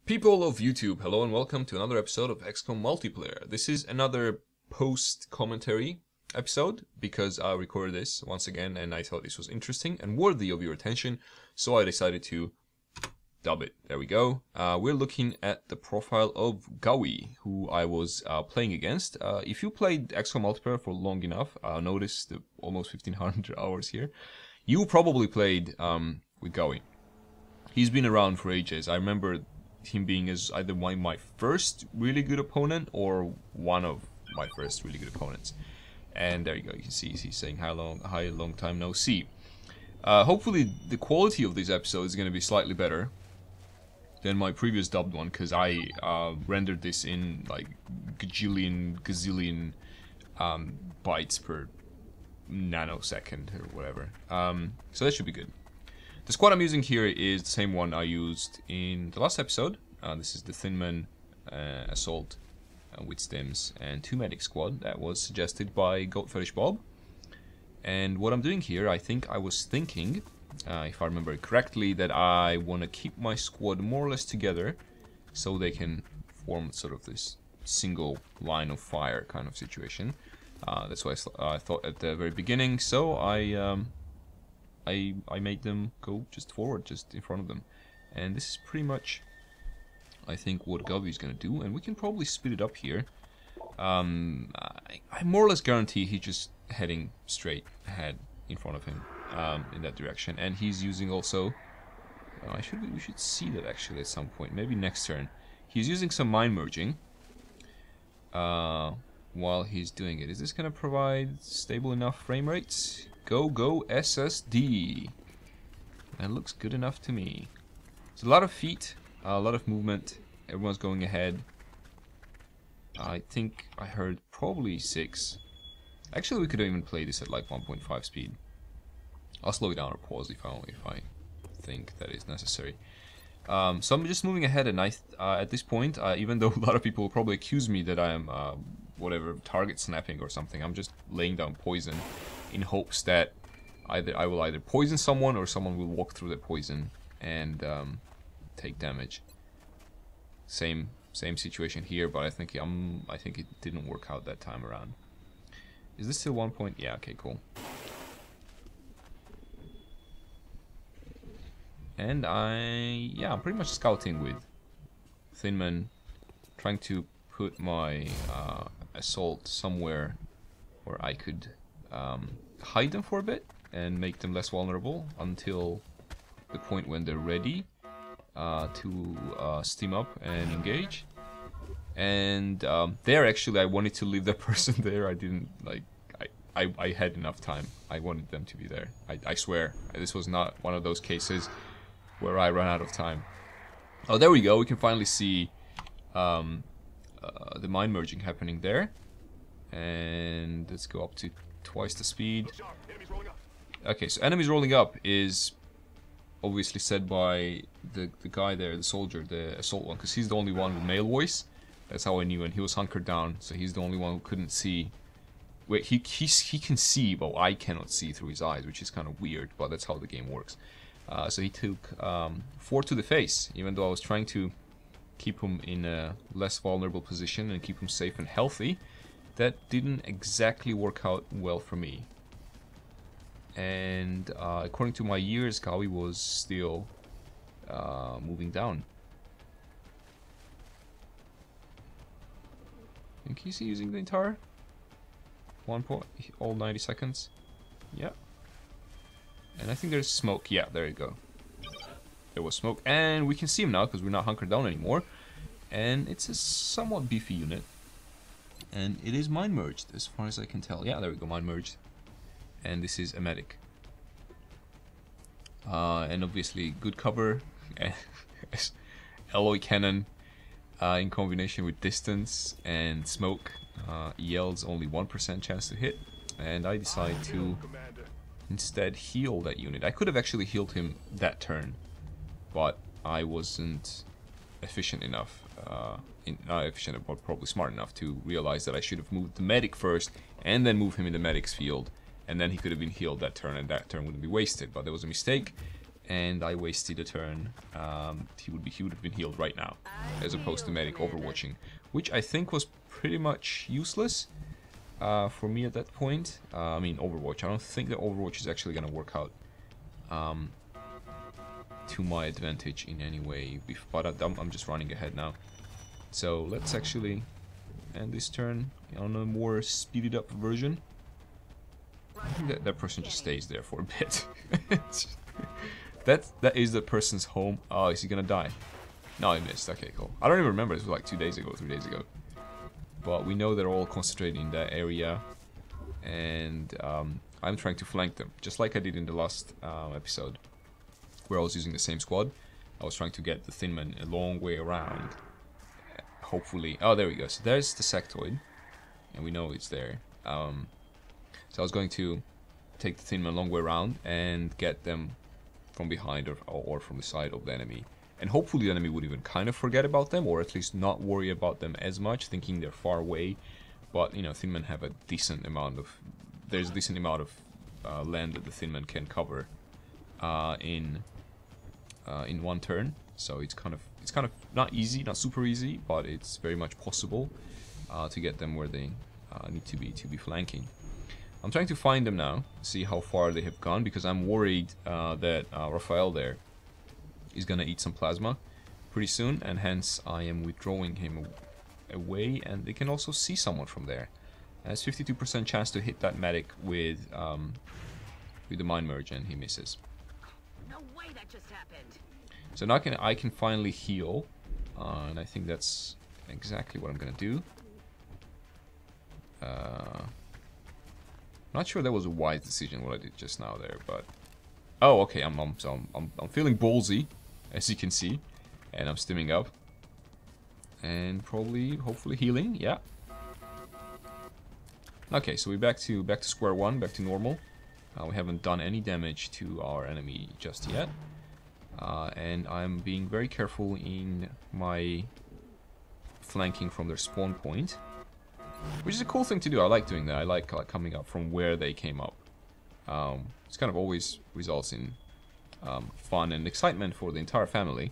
People of YouTube, hello and welcome to another episode of XCOM Multiplayer. This is another post-commentary episode because I recorded this once again and I thought this was interesting and worthy of your attention, so I decided to dub it. There we go. We're looking at the profile of Gawi, who I was playing against. If you played XCOM Multiplayer for long enough, notice the almost 1500 hours here, you probably played with Gawi. He's been around for ages. I remember him being as either my first really good opponent or one of my first really good opponents. And there you go, you can see he's saying hi long time no see. Hopefully the quality of these episodes is going to be slightly better than my previous dubbed one, because I rendered this in like gazillion bytes per nanosecond or whatever. So that should be good. The squad I'm using here is the same one I used in the last episode. This is the Thinman Assault with Stims and 2 medic squad that was suggested by Fetish Bob. And what I'm doing here, I was thinking, if I remember correctly, that I want to keep my squad more or less together so they can form sort of this single line of fire kind of situation. That's what I thought at the very beginning, so I made them go just forward, just in front of them. And this is pretty much, I think, what Gavi's gonna do. And we can probably speed it up here. I more or less guarantee he's just heading straight ahead in front of him in that direction. And he's using also, we should see that actually at some point, maybe next turn. He's using some mind merging while he's doing it. Is this gonna provide stable enough frame rates? Go SSD. That looks good enough to me. It's a lot of feet, a lot of movement. Everyone's going ahead. I think I heard probably 6. Actually, we could even play this at like 1.5 speed. I'll slow it down or pause if I think that is necessary. So I'm just moving ahead, and at this point, even though a lot of people will probably accuse me that I am whatever, target snapping or something, I'm just laying down poison in hopes that I will either poison someone or someone will walk through the poison and take damage. Same situation here, but I think it didn't work out that time around. Is this still 1 point? Yeah, okay, cool. And I'm pretty much scouting with Thinman, trying to put my assault somewhere where I could hide them for a bit and make them less vulnerable until the point when they're ready to steam up and engage. And there, actually, I wanted to leave that person there. I didn't like. I had enough time. I wanted them to be there. I swear, this was not one of those cases where I ran out of time. Oh, there we go. We can finally see the mind merging happening there. And let's go up to twice the speed. Okay, so enemies rolling up is obviously said by the guy there, the soldier, the assault one, because he's the only one with male voice. That's how I knew, and he was hunkered down, so he's the only one who couldn't see. Wait, he can see, but I cannot see through his eyes, which is kind of weird, but that's how the game works. So he took 4 to the face, even though I was trying to keep him in a less vulnerable position and keep him safe and healthy. That didn't exactly work out well for me. And according to my years, Gawi was still moving down. I think he's using the entire all 90 seconds. Yeah. And I think there's smoke. Yeah, there you go. There was smoke. And we can see him now because we're not hunkered down anymore. And it's a somewhat beefy unit. And it is mind merged as far as I can tell. Yeah, there we go, mind merged. And this is a medic. And obviously good cover. Alloy cannon in combination with distance and smoke yields only 1% chance to hit. And I decide to instead heal that unit. I could have actually healed him that turn, but I wasn't efficient enough. Not efficient, but probably smart enough to realize that I should have moved the medic first and then move him in the medic's field, and then he could have been healed that turn, and that turn wouldn't be wasted. But there was a mistake, and I wasted a turn. He would have been healed right now, as opposed to medic overwatching, which I think was pretty much useless for me at that point. I mean, Overwatch. I don't think that Overwatch is actually gonna work out to my advantage in any way. But I'm just running ahead now. So let's actually end this turn on a more speeded up version. I think that person just stays there for a bit. That is the person's home. Oh, is he gonna die? No, he missed. Okay, cool. I don't even remember. This was like 2 days ago, 3 days ago. But we know they're all concentrated in that area, and I'm trying to flank them, just like I did in the last episode, where I was using the same squad. I was trying to get the Thin Man a long way around. Hopefully, oh, there we go. So there's the sectoid, and we know it's there. So I was going to take the Thin Man a long way around and get them from behind or from the side of the enemy. And hopefully the enemy would even kind of forget about them, or at least not worry about them as much, thinking they're far away. But, you know, Thin Men have a decent amount of... There's a decent amount of land that the Thin Man can cover in one turn. So it's kind of not easy, not super easy, but it's very much possible to get them where they need to be flanking. I'm trying to find them now, see how far they have gone, because I'm worried that Raphael there is gonna eat some plasma pretty soon, and hence I am withdrawing him away, and they can also see someone from there. Has 52% chance to hit that medic with the Mind Merge, and he misses. No way that just happened. So now I can finally heal, and I think that's exactly what I'm gonna do. Not sure that was a wise decision what I did just now there, but oh, okay. I'm feeling ballsy, as you can see, and I'm stimming up, and hopefully healing. Yeah. Okay, so we're back to square one, back to normal. We haven't done any damage to our enemy just yet, and I'm being very careful in my flanking from their spawn point. Which is a cool thing to do. I like doing that. I like coming up from where they came up. It's kind of always results in fun and excitement for the entire family.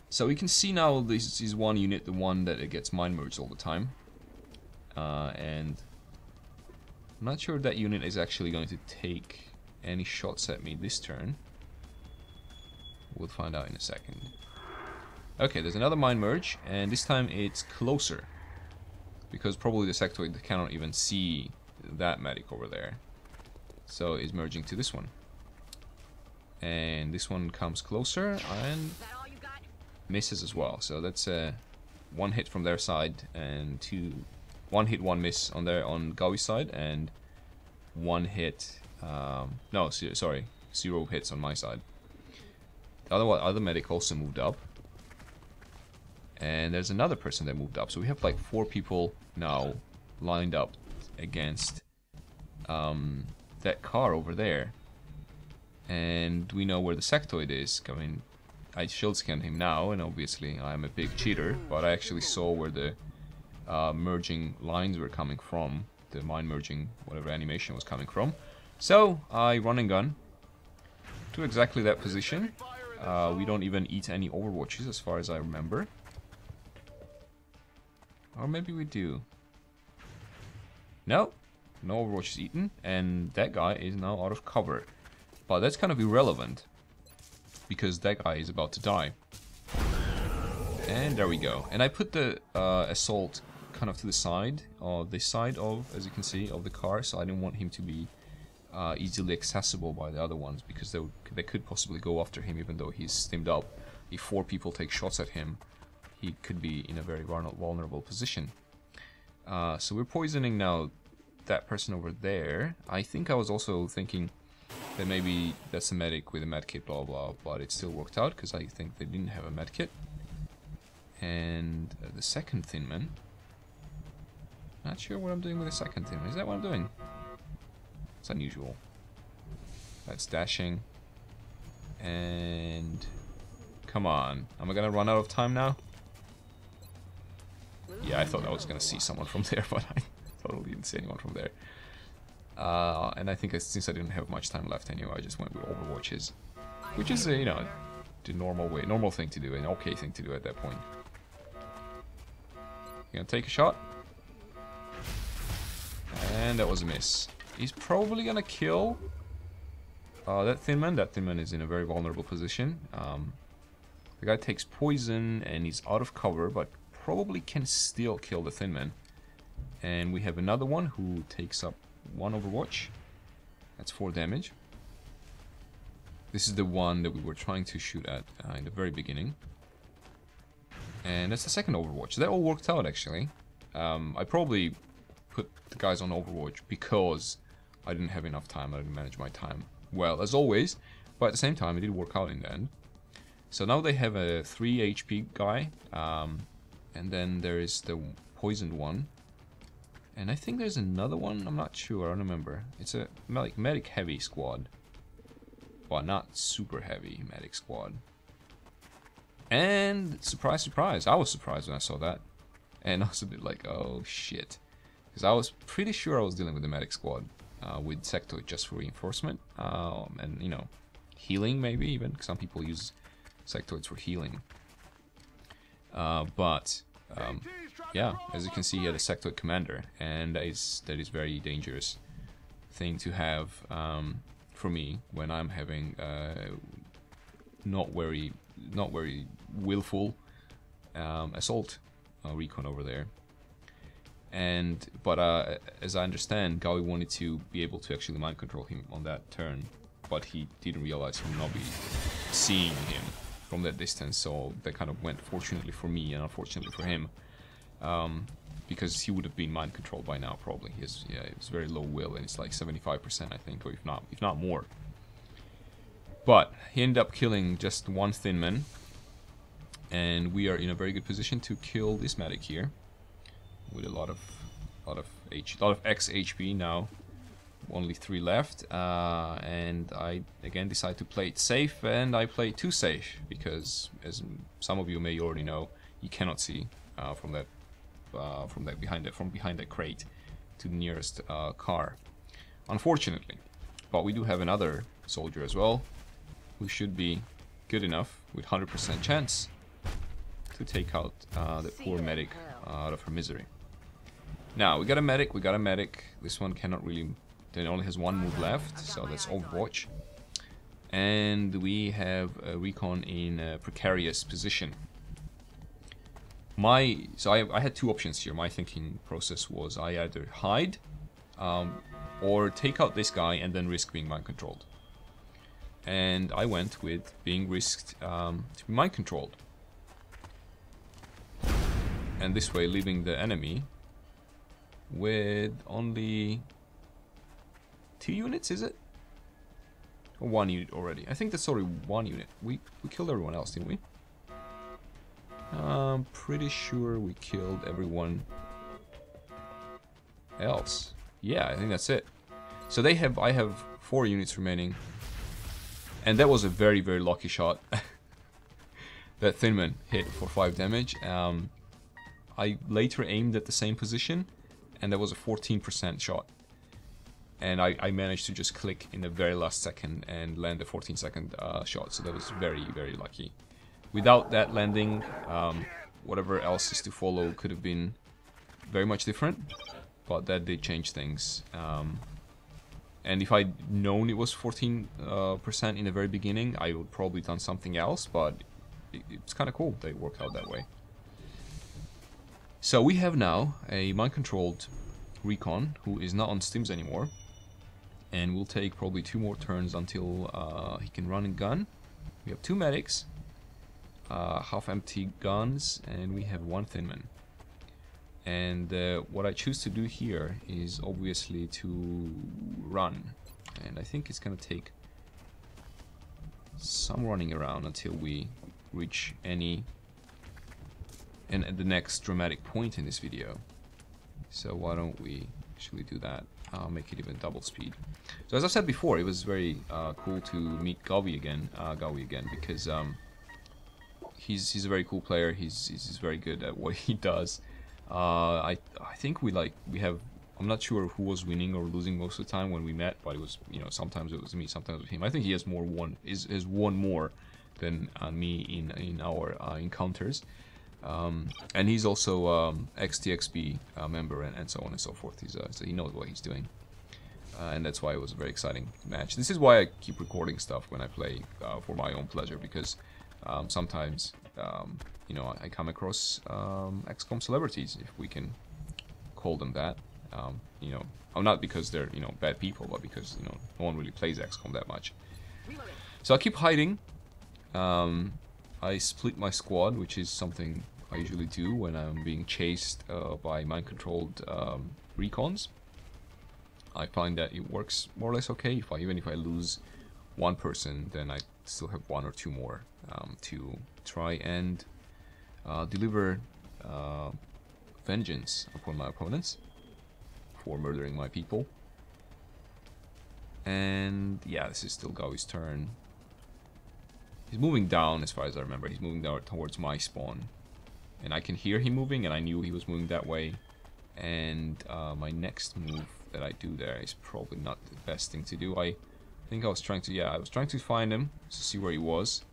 So we can see now this is one unit, the one that it gets mind merged all the time. And I'm not sure if that unit is actually going to take any shots at me this turn. We'll find out in a second. Okay, there's another mind merge, and this time it's closer. Because probably the sectoid cannot even see that medic over there. So it's merging to this one. And this one comes closer and misses as well. So that's one hit from their side, and one hit, one miss on Gawi's side, and one hit... no, sorry, 0 hits on my side. The other medic also moved up. And there's another person that moved up. So we have like 4 people now lined up against that car over there. And we know where the sectoid is. I mean, I shield scanned him now, and obviously I'm a big cheater, but I actually saw where the merging lines were coming from. The mind merging, whatever animation was coming from. So I run and gun to exactly that position. We don't even eat any overwatches as far as I remember. Or maybe we do. No overwatch is eaten, and that guy is now out of cover. But that's kind of irrelevant, because that guy is about to die. And there we go. And I put the assault kind of to the side, this side of, as you can see, of the car, so I didn't want him to be easily accessible by the other ones, because they could possibly go after him even though he's stimmed up. If 4 people take shots at him, he could be in a very vulnerable position. So we're poisoning now that person over there. I think I was also thinking that maybe that's a medic with a medkit, blah blah, but it still worked out because I think they didn't have a medkit. And the second Thin Man. Not sure what I'm doing with the second Thin Man. Is that what I'm doing? It's unusual. That's dashing. And come on, am I gonna run out of time now? Yeah, I thought I was gonna see someone from there, but I totally didn't see anyone from there. And I think since I didn't have much time left anyway, I just went with Overwatches, which is you know, the normal thing to do, an okay thing to do at that point. Gonna take a shot, and that was a miss. He's probably gonna kill that Thin Man. That Thin Man is in a very vulnerable position. The guy takes poison and he's out of cover, but probably can still kill the Thin Man. And we have another one who takes up 1 Overwatch. That's 4 damage. This is the one that we were trying to shoot at in the very beginning. And that's the second Overwatch. That all worked out, actually. I probably put the guys on Overwatch because I didn't have enough time. I didn't manage my time well, as always. But at the same time, it did work out in the end. So now they have a 3 HP guy. And then there is the poisoned one. And I think there's another one. I'm not sure. I don't remember. It's a medic heavy squad. Well, not super heavy medic squad. And surprise, surprise. I was surprised when I saw that. And I was a bit like, oh shit. Because I was pretty sure I was dealing with the medic squad. With sectoid just for reinforcement. And, you know, healing maybe even. Some people use sectoids for healing. Yeah, as you can see, he had a sectoid commander, and that is very dangerous thing to have for me when I'm having not very willful assault recon over there. But as I understand, Gawi wanted to be able to actually mind control him on that turn, but he didn't realize he would not be seeing him from that distance, so that kind of went fortunately for me and unfortunately for him, because he would have been mind controlled by now probably. He has very low will, and it's like 75% I think, or if not more. But he ended up killing just 1 Thin Man, and we are in a very good position to kill this medic here with a lot of X HP now. Only 3 left, and I again decide to play it safe, and I play too safe because, as some of you may already know, you cannot see from behind that crate to the nearest car, unfortunately. But we do have another soldier as well, who should be good enough with 100% chance to take out the poor medic out of her misery. Now we got a medic. This one cannot really. It only has 1 move left, so that's Overwatch. And we have a recon in a precarious position. So I had 2 options here. My thinking process was I either hide or take out this guy and then risk being mind controlled. And I went with being risked to be mind controlled. And this way leaving the enemy with only 2 units, is it? Or 1 unit already? I think that's already 1 unit. We killed everyone else, didn't we? I'm pretty sure we killed everyone else. Yeah, I think that's it. So I have 4 units remaining. And that was a very, very lucky shot. That Thin Man hit for 5 damage. I later aimed at the same position, and that was a 14% shot. And I managed to just click in the very last second and land a 14-second shot, so that was very, very lucky. Without that landing, whatever else is to follow could have been very much different, but that did change things. And if I'd known it was 14% in the very beginning, I would probably done something else, but it's kind of cool that it worked out that way. So we have now a mind-controlled recon who is not on stims anymore. And we'll take probably 2 more turns until he can run and gun. We have 2 medics, half-empty guns, and we have 1 Thin Man. And what I choose to do here is obviously to run. And I think it's gonna take some running around until we reach the next dramatic point in this video. So why don't we actually do that? I'll make it even double speed. So as I said before, it was very cool to meet Gawi again, because he's a very cool player. He's very good at what he does. I think we have I'm not sure who was winning or losing most of the time when we met, but it was, you know, sometimes it was me, sometimes it was him. I think he has won more than me in our encounters. And he's also XTXB member and so on and so forth. So he knows what he's doing. And that's why it was a very exciting match. This is why I keep recording stuff when I play for my own pleasure, because sometimes, you know, I come across XCOM celebrities, if we can call them that. You know, not because they're, you know, bad people, but because, you know, no one really plays XCOM that much. So I keep hiding. I split my squad, which is something I usually do when I'm being chased by mind-controlled recons. I find that it works more or less okay. Even if I lose one person, then I still have one or two more to try and deliver vengeance upon my opponents for murdering my people. And yeah, this is still Gawi's turn. He's moving down, as far as I remember. He's moving down towards my spawn. And I can hear him moving, and I knew he was moving that way. And my next move that I do there is probably not the best thing to do. I think I was trying to find him to see where he was.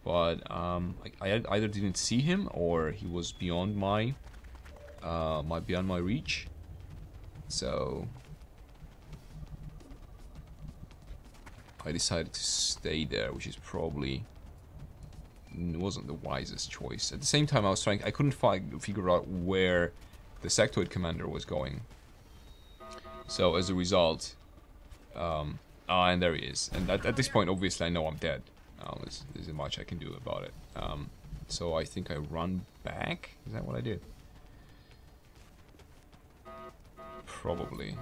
But I either didn't see him, or he was beyond my reach. So I decided to stay there, which is probably wasn't the wisest choice. At the same time, I couldn't figure out where the sectoid commander was going. So as a result, and there he is. And at this point, obviously, I know I'm dead. There's isn't much I can do about it. So I think I run back. Is that what I did? Probably.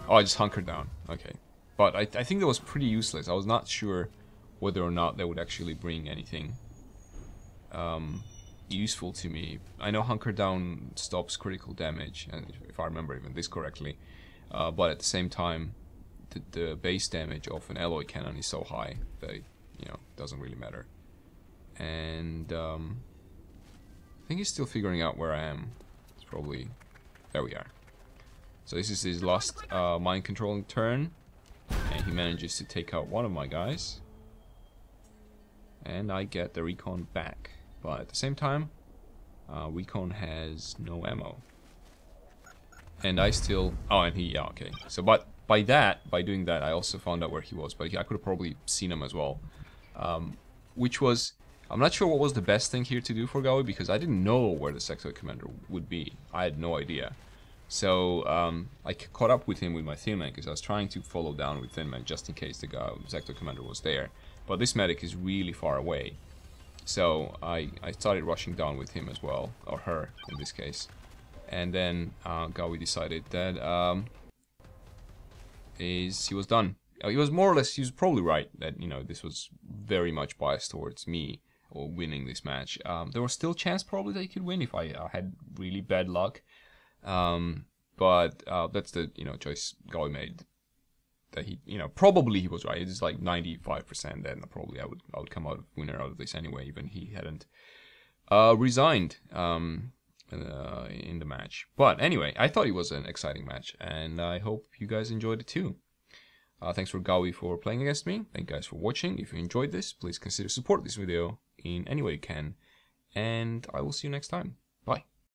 Oh, I just hunkered down. Okay. But I think that was pretty useless. I was not sure whether or not that would actually bring anything useful to me. I know hunker down stops critical damage, and if I remember even this correctly. But at the same time, the base damage of an alloy cannon is so high that it, you know, doesn't really matter. And I think he's still figuring out where I am. It's probably... There we are. So this is his last mind controlling turn, and he manages to take out one of my guys, and I get the recon back. But at the same time, recon has no ammo, and I still... Oh, and he... Yeah, okay. So, but by doing that, I also found out where he was, but I could have probably seen him as well, which was... I'm not sure what was the best thing here to do for Gawi, because I didn't know where the sector commander would be. I had no idea. So I caught up with him with my thin man, because I was trying to follow down with thin man just in case the sector commander was there. But this medic is really far away. So I started rushing down with him as well, or her in this case. And then Gawi decided that he was done. He was more or less, he was probably right that, you know, this was very much biased towards me or winning this match. There was still a chance probably that he could win if I had really bad luck. But that's the, you know, choice Gawi made. That he, you know, probably he was right. It's like 95%. Then probably I would come out winner out of this anyway, even he hadn't resigned in the match. But anyway, I thought it was an exciting match, and I hope you guys enjoyed it too. Thanks for Gawi for playing against me. Thank you guys for watching. If you enjoyed this, please consider support this video in any way you can, and I will see you next time.